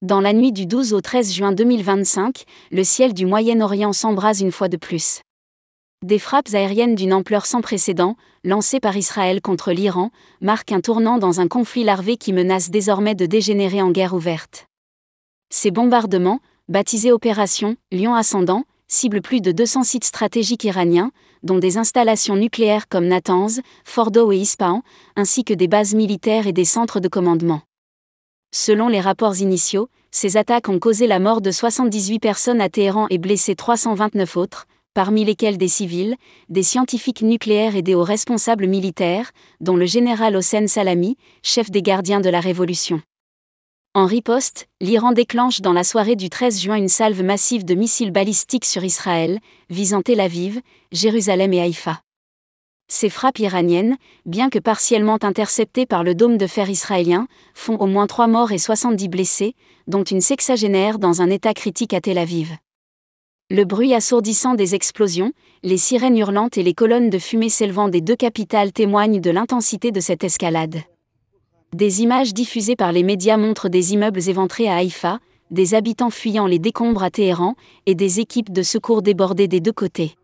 Dans la nuit du 12 au 13 juin 2025, le ciel du Moyen-Orient s'embrase une fois de plus. Des frappes aériennes d'une ampleur sans précédent, lancées par Israël contre l'Iran, marquent un tournant dans un conflit larvé qui menace désormais de dégénérer en guerre ouverte. Ces bombardements, baptisés Opération Lion Ascendant, ciblent plus de 200 sites stratégiques iraniens, dont des installations nucléaires comme Natanz, Fordow et Ispahan, ainsi que des bases militaires et des centres de commandement. Selon les rapports initiaux, ces attaques ont causé la mort de 78 personnes à Téhéran et blessé 329 autres, parmi lesquels des civils, des scientifiques nucléaires et des hauts responsables militaires, dont le général Hossein Salami, chef des gardiens de la Révolution. En riposte, l'Iran déclenche dans la soirée du 13 juin une salve massive de missiles balistiques sur Israël, visant Tel Aviv, Jérusalem et Haïfa. Ces frappes iraniennes, bien que partiellement interceptées par le dôme de fer israélien, font au moins 3 morts et 70 blessés, dont une sexagénaire dans un état critique à Tel Aviv. Le bruit assourdissant des explosions, les sirènes hurlantes et les colonnes de fumée s'élevant des deux capitales témoignent de l'intensité de cette escalade. Des images diffusées par les médias montrent des immeubles éventrés à Haïfa, des habitants fuyant les décombres à Téhéran, et des équipes de secours débordées des deux côtés.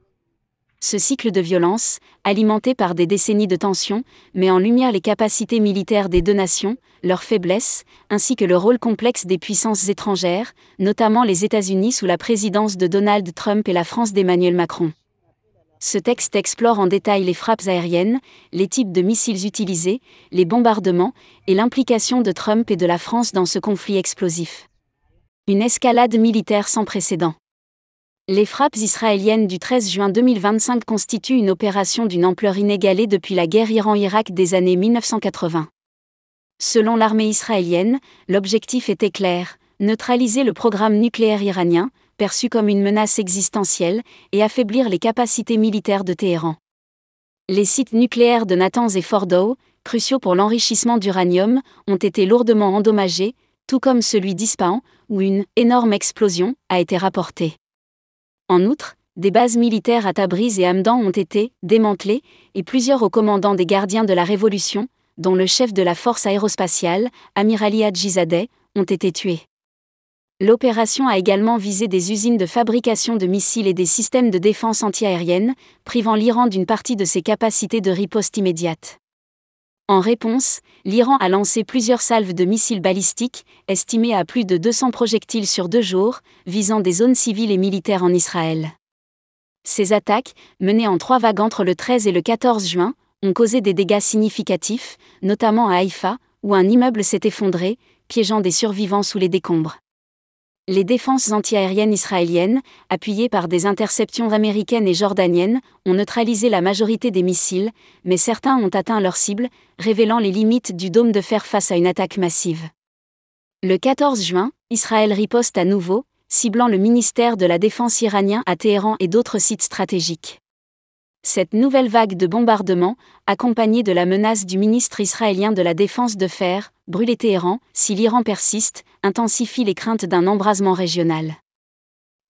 Ce cycle de violence, alimenté par des décennies de tensions, met en lumière les capacités militaires des deux nations, leurs faiblesses, ainsi que le rôle complexe des puissances étrangères, notamment les États-Unis sous la présidence de Donald Trump et la France d'Emmanuel Macron. Ce texte explore en détail les frappes aériennes, les types de missiles utilisés, les bombardements, et l'implication de Trump et de la France dans ce conflit explosif. Une escalade militaire sans précédent. Les frappes israéliennes du 13 juin 2025 constituent une opération d'une ampleur inégalée depuis la guerre Iran-Irak des années 1980. Selon l'armée israélienne, l'objectif était clair, neutraliser le programme nucléaire iranien, perçu comme une menace existentielle, et affaiblir les capacités militaires de Téhéran. Les sites nucléaires de Natanz et Fordow, cruciaux pour l'enrichissement d'uranium, ont été lourdement endommagés, tout comme celui d'Ispahan, où une « énorme explosion » a été rapportée. En outre, des bases militaires à Tabriz et Hamdan ont été démantelées, et plusieurs hauts commandants des gardiens de la Révolution, dont le chef de la force aérospatiale, Amir Ali Hadjizadeh, ont été tués. L'opération a également visé des usines de fabrication de missiles et des systèmes de défense antiaérienne, privant l'Iran d'une partie de ses capacités de riposte immédiate. En réponse, l'Iran a lancé plusieurs salves de missiles balistiques, estimées à plus de 200 projectiles sur 2 jours, visant des zones civiles et militaires en Israël. Ces attaques, menées en 3 vagues entre le 13 et le 14 juin, ont causé des dégâts significatifs, notamment à Haïfa, où un immeuble s'est effondré, piégeant des survivants sous les décombres. Les défenses antiaériennes israéliennes, appuyées par des interceptions américaines et jordaniennes, ont neutralisé la majorité des missiles, mais certains ont atteint leur cible, révélant les limites du dôme de fer face à une attaque massive. Le 14 juin, Israël riposte à nouveau, ciblant le ministère de la Défense iranien à Téhéran et d'autres sites stratégiques. Cette nouvelle vague de bombardements, accompagnée de la menace du ministre israélien de la Défense de faire brûler Téhéran si l'Iran persiste, intensifie les craintes d'un embrasement régional.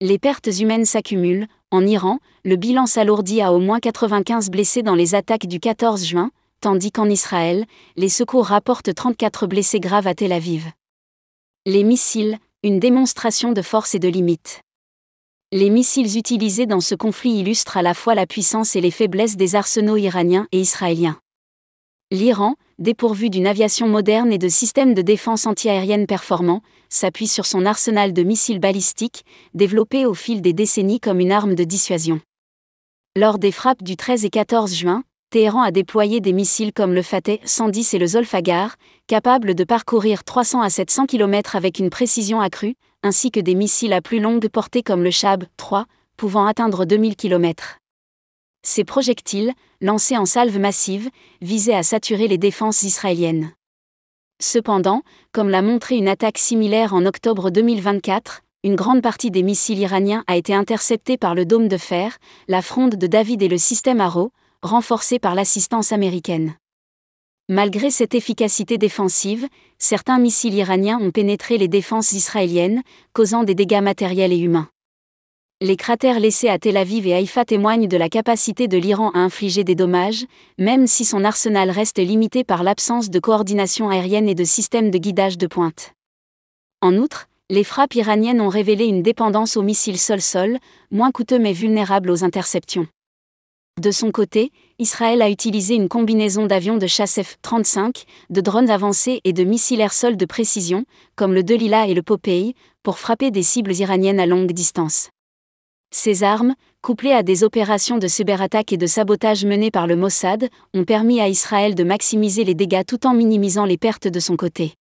Les pertes humaines s'accumulent. En Iran, le bilan s'alourdit à au moins 95 blessés dans les attaques du 14 juin, tandis qu'en Israël, les secours rapportent 34 blessés graves à Tel Aviv. Les missiles, une démonstration de force et de limite. Les missiles utilisés dans ce conflit illustrent à la fois la puissance et les faiblesses des arsenaux iraniens et israéliens. L'Iran, dépourvu d'une aviation moderne et de systèmes de défense antiaérienne performants, s'appuie sur son arsenal de missiles balistiques, développé au fil des décennies comme une arme de dissuasion. Lors des frappes du 13 et 14 juin, Téhéran a déployé des missiles comme le Fateh 110 et le Zolfaghar, capables de parcourir 300 à 700 km avec une précision accrue, ainsi que des missiles à plus longue portée comme le Shahab 3, pouvant atteindre 2000 km. Ces projectiles, lancés en salve massive, visaient à saturer les défenses israéliennes. Cependant, comme l'a montré une attaque similaire en octobre 2024, une grande partie des missiles iraniens a été interceptée par le dôme de fer, la fronde de David et le système Arrow, renforcés par l'assistance américaine. Malgré cette efficacité défensive, certains missiles iraniens ont pénétré les défenses israéliennes, causant des dégâts matériels et humains. Les cratères laissés à Tel Aviv et Haïfa témoignent de la capacité de l'Iran à infliger des dommages, même si son arsenal reste limité par l'absence de coordination aérienne et de systèmes de guidage de pointe. En outre, Les frappes iraniennes ont révélé une dépendance aux missiles sol-sol, moins coûteux mais vulnérables aux interceptions. De son côté, Israël a utilisé une combinaison d'avions de chasse F-35, de drones avancés et de missiles air-sol de précision, comme le Delila et le Popeye, pour frapper des cibles iraniennes à longue distance. Ces armes, couplées à des opérations de cyberattaque et de sabotage menées par le Mossad, ont permis à Israël de maximiser les dégâts tout en minimisant les pertes de son côté.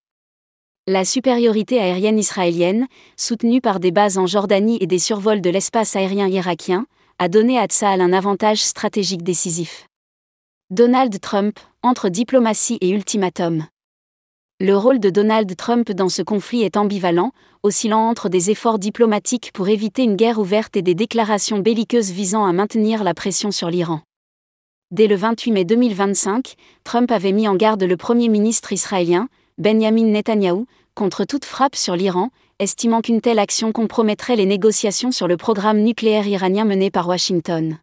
La supériorité aérienne israélienne, soutenue par des bases en Jordanie et des survols de l'espace aérien irakien, a donné à Tsahal un avantage stratégique décisif. Donald Trump, entre diplomatie et ultimatum. Le rôle de Donald Trump dans ce conflit est ambivalent, oscillant entre des efforts diplomatiques pour éviter une guerre ouverte et des déclarations belliqueuses visant à maintenir la pression sur l'Iran. Dès le 28 mai 2025, Trump avait mis en garde le Premier ministre israélien, Benjamin Netanyahou, contre toute frappe sur l'Iran, estimant qu'une telle action compromettrait les négociations sur le programme nucléaire iranien mené par Washington.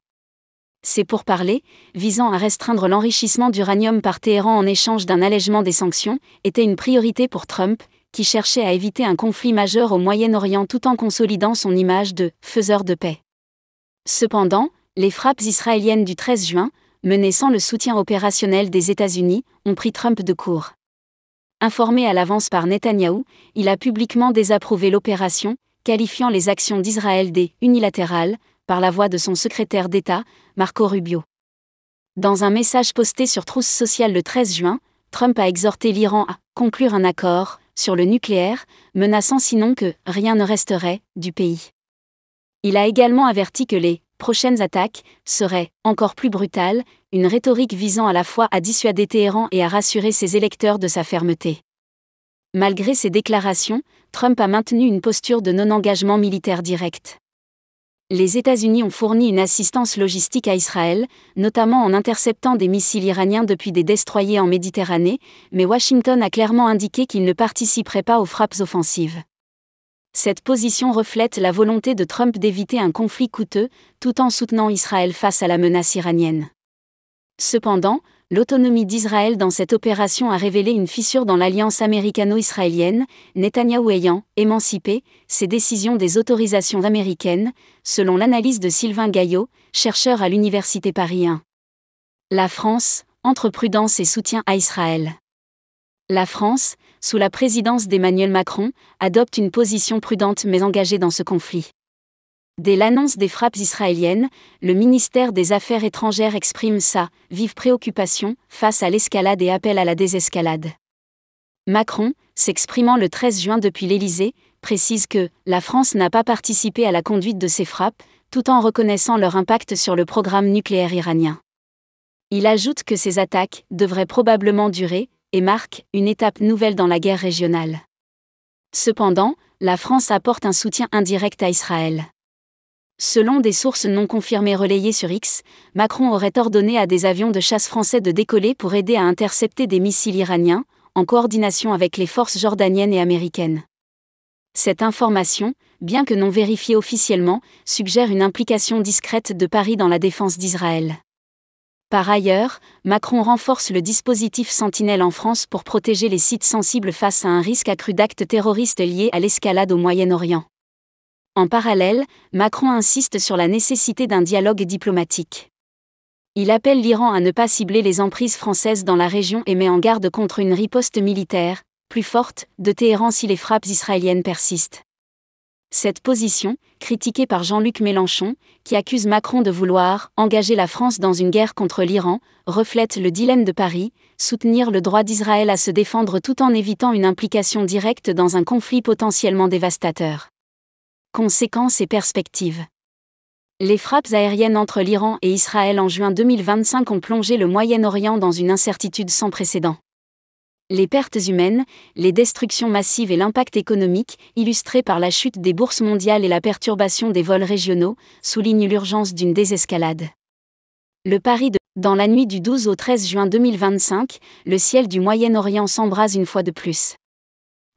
Ces pourparlers, visant à restreindre l'enrichissement d'uranium par Téhéran en échange d'un allègement des sanctions, étaient une priorité pour Trump, qui cherchait à éviter un conflit majeur au Moyen-Orient tout en consolidant son image de « faiseur de paix ». Cependant, les frappes israéliennes du 13 juin, menées sans le soutien opérationnel des États-Unis, ont pris Trump de court. Informé à l'avance par Netanyahou, il a publiquement désapprouvé l'opération, qualifiant les actions d'Israël d'« unilatérales » par la voix de son secrétaire d'État, Marco Rubio. Dans un message posté sur Truth Social le 13 juin, Trump a exhorté l'Iran à « conclure un accord » sur le nucléaire, menaçant sinon que « rien ne resterait » du pays. Il a également averti que les prochaines attaques seraient encore plus brutales, une rhétorique visant à la fois à dissuader Téhéran et à rassurer ses électeurs de sa fermeté. Malgré ces déclarations, Trump a maintenu une posture de non-engagement militaire direct. Les États-Unis ont fourni une assistance logistique à Israël, notamment en interceptant des missiles iraniens depuis des destroyers en Méditerranée, mais Washington a clairement indiqué qu'il ne participerait pas aux frappes offensives. Cette position reflète la volonté de Trump d'éviter un conflit coûteux, tout en soutenant Israël face à la menace iranienne. Cependant, l'autonomie d'Israël dans cette opération a révélé une fissure dans l'alliance américano-israélienne, Netanyahou ayant émancipé ses décisions des autorisations américaines, selon l'analyse de Sylvain Gaillot, chercheur à l'Université Paris 1. La France, entre prudence et soutien à Israël. La France, sous la présidence d'Emmanuel Macron, adopte une position prudente mais engagée dans ce conflit. Dès l'annonce des frappes israéliennes, le ministère des Affaires étrangères exprime sa vive préoccupation face à l'escalade et appelle à la désescalade. Macron, s'exprimant le 13 juin depuis l'Élysée, précise que la France n'a pas participé à la conduite de ces frappes, tout en reconnaissant leur impact sur le programme nucléaire iranien. Il ajoute que ces attaques devraient probablement durer et marquent une étape nouvelle dans la guerre régionale. Cependant, la France apporte un soutien indirect à Israël. Selon des sources non confirmées relayées sur X, Macron aurait ordonné à des avions de chasse français de décoller pour aider à intercepter des missiles iraniens, en coordination avec les forces jordaniennes et américaines. Cette information, bien que non vérifiée officiellement, suggère une implication discrète de Paris dans la défense d'Israël. Par ailleurs, Macron renforce le dispositif Sentinelle en France pour protéger les sites sensibles face à un risque accru d'actes terroristes liés à l'escalade au Moyen-Orient. En parallèle, Macron insiste sur la nécessité d'un dialogue diplomatique. Il appelle l'Iran à ne pas cibler les emprises françaises dans la région et met en garde contre une riposte militaire, plus forte, de Téhéran si les frappes israéliennes persistent. Cette position, critiquée par Jean-Luc Mélenchon, qui accuse Macron de vouloir engager la France dans une guerre contre l'Iran, reflète le dilemme de Paris, soutenir le droit d'Israël à se défendre tout en évitant une implication directe dans un conflit potentiellement dévastateur. Conséquences et perspectives. Les frappes aériennes entre l'Iran et Israël en juin 2025 ont plongé le Moyen-Orient dans une incertitude sans précédent. Les pertes humaines, les destructions massives et l'impact économique, illustrés par la chute des bourses mondiales et la perturbation des vols régionaux, soulignent l'urgence d'une désescalade. Le pari de « Dans la nuit du 12 au 13 juin 2025, le ciel du Moyen-Orient s'embrase une fois de plus.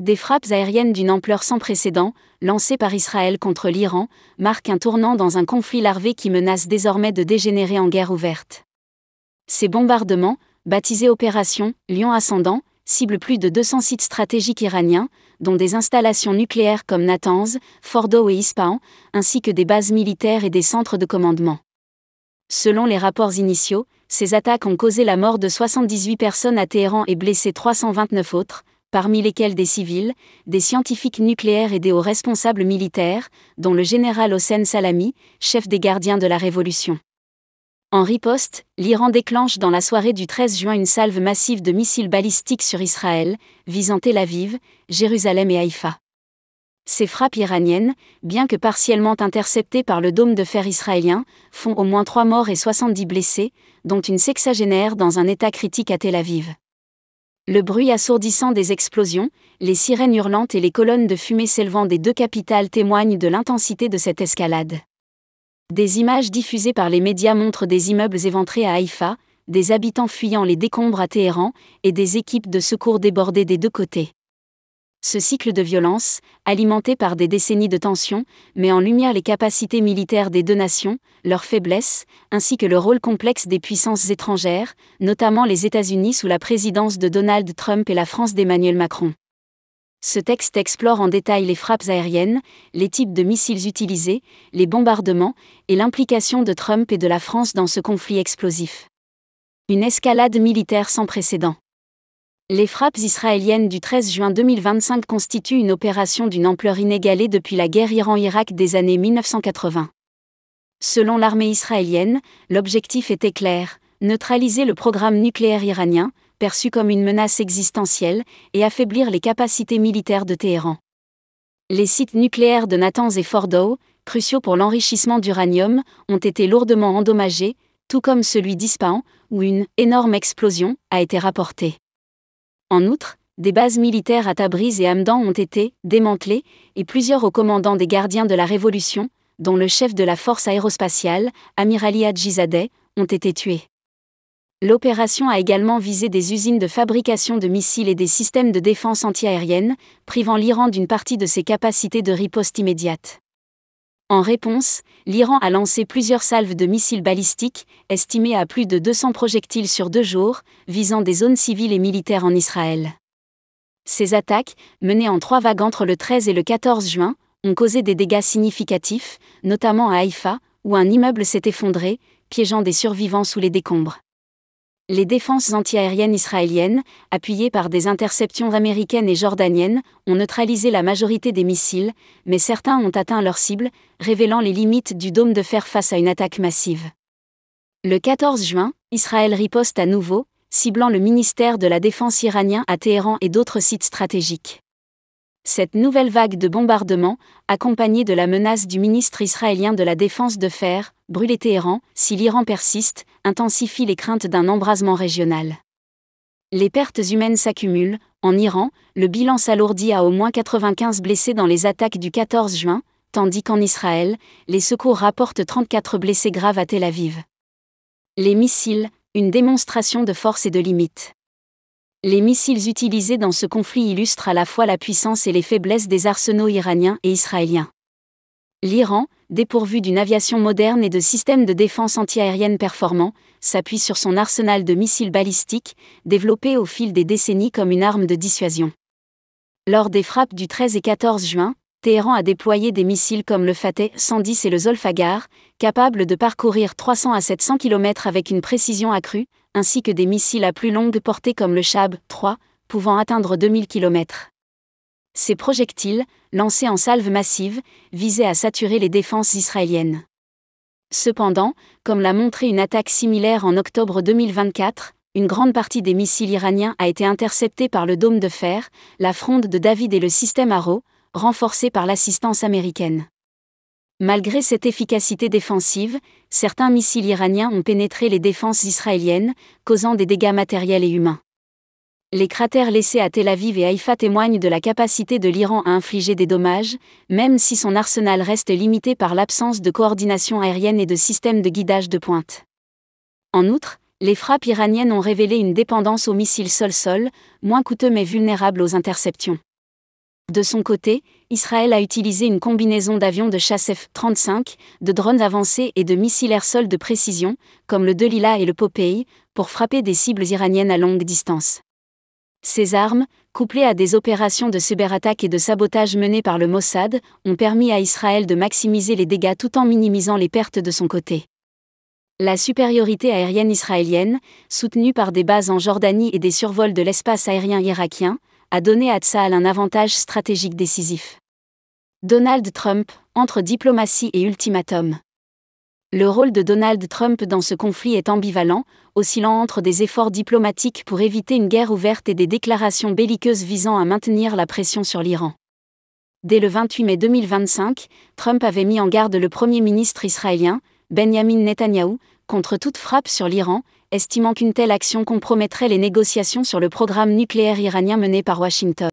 Des frappes aériennes d'une ampleur sans précédent, lancées par Israël contre l'Iran, marquent un tournant dans un conflit larvé qui menace désormais de dégénérer en guerre ouverte. Ces bombardements, baptisés Opération Lion Ascendant, cible plus de 200 sites stratégiques iraniens, dont des installations nucléaires comme Natanz, Fordow et Ispahan, ainsi que des bases militaires et des centres de commandement. Selon les rapports initiaux, ces attaques ont causé la mort de 78 personnes à Téhéran et blessé 329 autres, parmi lesquels des civils, des scientifiques nucléaires et des hauts responsables militaires, dont le général Hossein Salami, chef des gardiens de la Révolution. En riposte, l'Iran déclenche dans la soirée du 13 juin une salve massive de missiles balistiques sur Israël, visant Tel Aviv, Jérusalem et Haïfa. Ces frappes iraniennes, bien que partiellement interceptées par le dôme de fer israélien, font au moins 3 morts et 70 blessés, dont une sexagénaire dans un état critique à Tel Aviv. Le bruit assourdissant des explosions, les sirènes hurlantes et les colonnes de fumée s'élevant des deux capitales témoignent de l'intensité de cette escalade. Des images diffusées par les médias montrent des immeubles éventrés à Haïfa, des habitants fuyant les décombres à Téhéran, et des équipes de secours débordées des deux côtés. Ce cycle de violence, alimenté par des décennies de tensions, met en lumière les capacités militaires des deux nations, leurs faiblesses, ainsi que le rôle complexe des puissances étrangères, notamment les États-Unis sous la présidence de Donald Trump et la France d'Emmanuel Macron. Ce texte explore en détail les frappes aériennes, les types de missiles utilisés, les bombardements, et l'implication de Trump et de la France dans ce conflit explosif. Une escalade militaire sans précédent. Les frappes israéliennes du 13 juin 2025 constituent une opération d'une ampleur inégalée depuis la guerre Iran-Irak des années 1980. Selon l'armée israélienne, l'objectif était clair, neutraliser le programme nucléaire iranien, perçu comme une menace existentielle, et affaiblir les capacités militaires de Téhéran. Les sites nucléaires de Natanz et Fordow, cruciaux pour l'enrichissement d'uranium, ont été lourdement endommagés, tout comme celui d'Ispahan, où une « énorme explosion » a été rapportée. En outre, des bases militaires à Tabriz et Hamdan ont été démantelées, et plusieurs hauts commandants des gardiens de la Révolution, dont le chef de la force aérospatiale, Amir Ali Hadjizadeh, ont été tués. L'opération a également visé des usines de fabrication de missiles et des systèmes de défense antiaérienne, privant l'Iran d'une partie de ses capacités de riposte immédiate. En réponse, l'Iran a lancé plusieurs salves de missiles balistiques, estimées à plus de 200 projectiles sur 2 jours, visant des zones civiles et militaires en Israël. Ces attaques, menées en 3 vagues entre le 13 et le 14 juin, ont causé des dégâts significatifs, notamment à Haïfa, où un immeuble s'est effondré, piégeant des survivants sous les décombres. Les défenses antiaériennes israéliennes, appuyées par des interceptions américaines et jordaniennes, ont neutralisé la majorité des missiles, mais certains ont atteint leur cible, révélant les limites du dôme de fer face à une attaque massive. Le 14 juin, Israël riposte à nouveau, ciblant le ministère de la Défense iranien à Téhéran et d'autres sites stratégiques. Cette nouvelle vague de bombardements, accompagnée de la menace du ministre israélien de la Défense de faire brûler Téhéran, si l'Iran persiste, intensifie les craintes d'un embrasement régional. Les pertes humaines s'accumulent. En Iran, le bilan s'alourdit à au moins 95 blessés dans les attaques du 14 juin, tandis qu'en Israël, les secours rapportent 34 blessés graves à Tel Aviv. Les missiles, une démonstration de force et de limite. Les missiles utilisés dans ce conflit illustrent à la fois la puissance et les faiblesses des arsenaux iraniens et israéliens. L'Iran, dépourvu d'une aviation moderne et de systèmes de défense antiaérienne performants, s'appuie sur son arsenal de missiles balistiques, développé au fil des décennies comme une arme de dissuasion. Lors des frappes du 13 et 14 juin, Téhéran a déployé des missiles comme le Fateh 110 et le Zolfaghar, capables de parcourir 300 à 700 km avec une précision accrue, ainsi que des missiles à plus longue portée comme le Shahab 3, pouvant atteindre 2000 km. Ces projectiles, lancés en salve massive, visaient à saturer les défenses israéliennes. Cependant, comme l'a montré une attaque similaire en octobre 2024, une grande partie des missiles iraniens a été interceptée par le dôme de fer, la fronde de David et le système Arrow, renforcés par l'assistance américaine. Malgré cette efficacité défensive, certains missiles iraniens ont pénétré les défenses israéliennes, causant des dégâts matériels et humains. Les cratères laissés à Tel Aviv et Haïfa témoignent de la capacité de l'Iran à infliger des dommages, même si son arsenal reste limité par l'absence de coordination aérienne et de systèmes de guidage de pointe. En outre, les frappes iraniennes ont révélé une dépendance aux missiles sol-sol, moins coûteux mais vulnérables aux interceptions. De son côté, Israël a utilisé une combinaison d'avions de chasse F-35, de drones avancés et de missiles air-sol de précision, comme le Delila et le Popeye, pour frapper des cibles iraniennes à longue distance. Ces armes, couplées à des opérations de cyberattaque et de sabotage menées par le Mossad, ont permis à Israël de maximiser les dégâts tout en minimisant les pertes de son côté. La supériorité aérienne israélienne, soutenue par des bases en Jordanie et des survols de l'espace aérien irakien, a donné à Tsahal un avantage stratégique décisif. Donald Trump, entre diplomatie et ultimatum. Le rôle de Donald Trump dans ce conflit est ambivalent, oscillant entre des efforts diplomatiques pour éviter une guerre ouverte et des déclarations belliqueuses visant à maintenir la pression sur l'Iran. Dès le 28 mai 2025, Trump avait mis en garde le Premier ministre israélien, Benjamin Netanyahou, contre toute frappe sur l'Iran, estimant qu'une telle action compromettrait les négociations sur le programme nucléaire iranien mené par Washington.